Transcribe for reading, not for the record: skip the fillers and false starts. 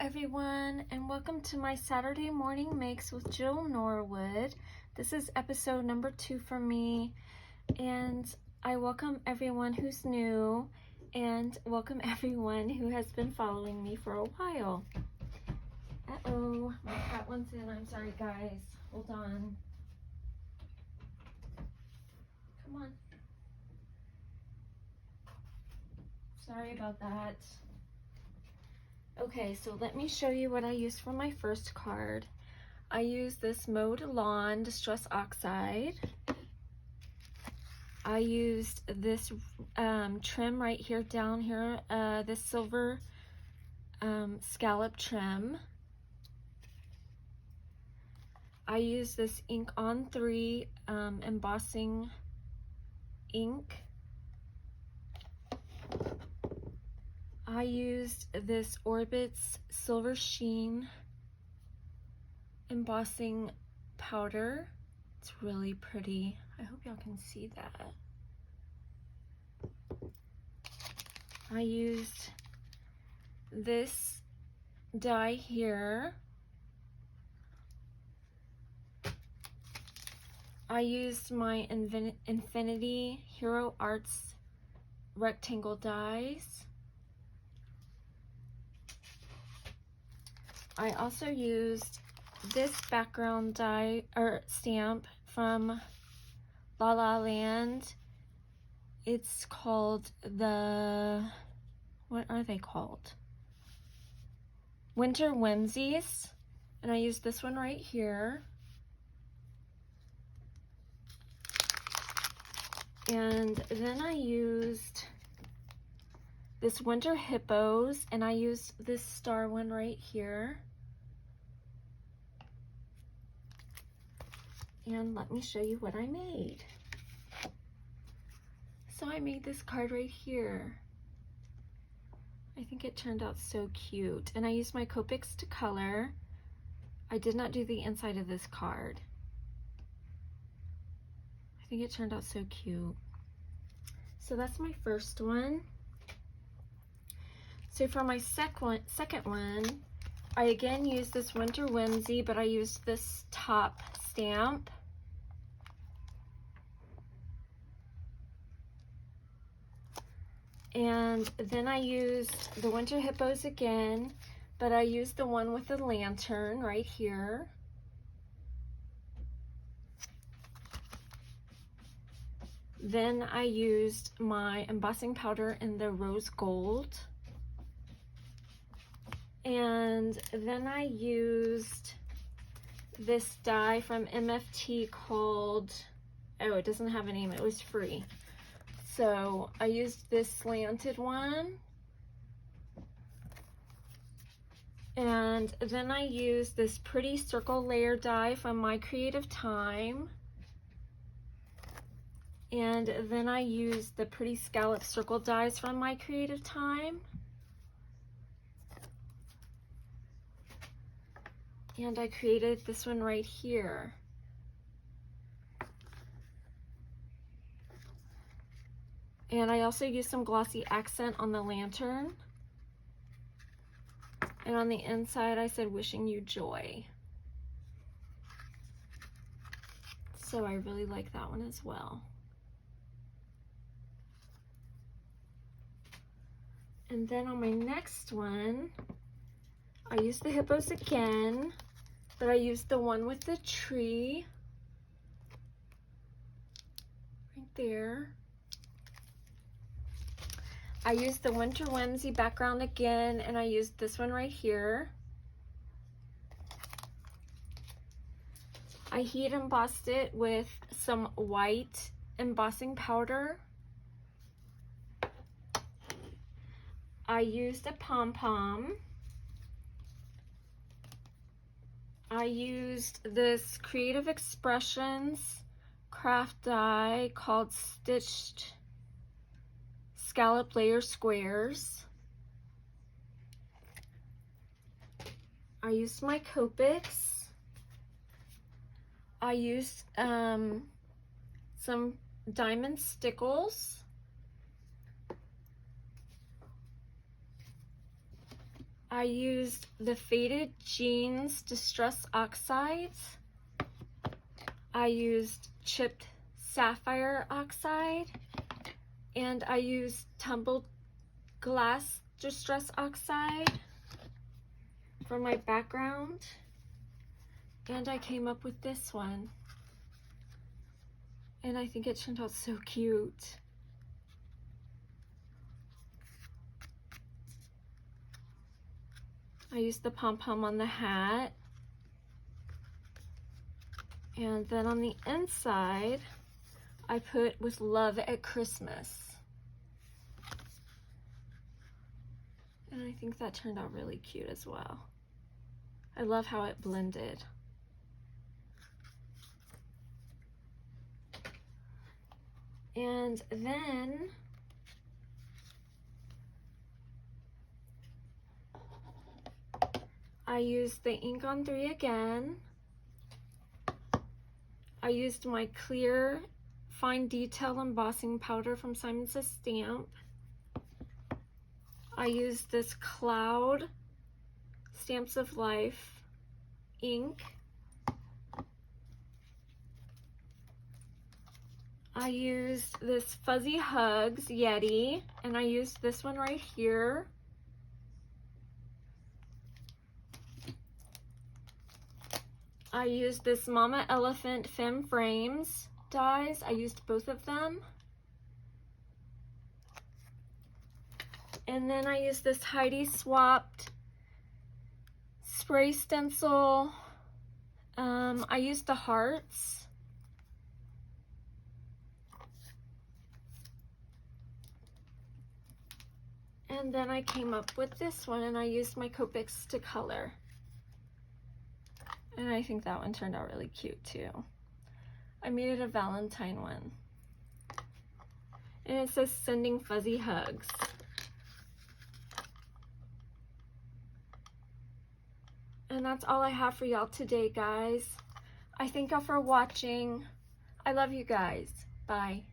everyone, and welcome to my Saturday morning makes with Jill Norwood. This is episode number 2 for me, and I welcome everyone who's new and welcome everyone who has been following me for a while. Uh-oh, my cat wants in. I'm sorry, guys. Hold on. Come on. Sorry about that. Okay, so let me show you what I used for my first card. I used this Mowed Lawn Distress Oxide. I used this trim right here, down here, this silver scallop trim. I used this Ink on 3 embossing ink. I used this Orbit's Silver Sheen embossing powder. It's really pretty. I hope y'all can see that. I used this die here. I used my Infinity Hero Arts rectangle dies. I also used this background die or stamp from La La Land. It's called what are they called? Winter Whimsies. And I used this one right here. And then I used this Winter Hippos, and I used this star one right here. And let me show you what I made. So I made this card right here. I think it turned out so cute. And I used my Copics to color. I did not do the inside of this card. I think it turned out so cute. So that's my first one. So for my second one, I again used this Winter Whimsy, but I used this top stamp. And then I used the Winter Hippos again, but I used the one with the lantern right here. Then I used my embossing powder in the rose gold. And then I used this die from MFT called, oh, it doesn't have a name, it was free. So I used this slanted one. And then I used this pretty circle layer die from My Creative Time. And then I used the pretty scallop circle dies from My Creative Time. And I created this one right here. And I also used some glossy accent on the lantern. And on the inside I said, wishing you joy. So I really like that one as well. And then on my next one, I used the hippos again, but I used the one with the tree right there. I used the Winter Whimsy background again, and I used this one right here. I heat embossed it with some white embossing powder. I used a pom-pom. I used this Creative Expressions craft die called Stitched Scallop Layer Squares. I used my Copics. I used some diamond stickles. I used the Faded Jeans Distress Oxides. I used Chipped Sapphire Oxide. And I used Tumbled Glass Distress Oxide for my background. And I came up with this one. And I think it turned out so cute. I used the pom-pom on the hat. And then on the inside, I put With Love at Christmas. And I think that turned out really cute as well. I love how it blended. And then I used the ink on 3 again. I used my clear fine detail embossing powder from Simon Says Stamp. I used this Cloud Stamps of Life ink. I used this Fuzzy Hugs Yeti, and I used this one right here. I used this Mama Elephant Femme Frames dies. I used both of them. And then I used this Heidi Swapped spray stencil. I used the hearts. And then I came up with this one, and I used my Copics to color. And I think that one turned out really cute too. I made it a Valentine one. And it says Sending Fuzzy Hugs. And that's all I have for y'all today, guys. I thank y'all for watching. I love you guys. Bye.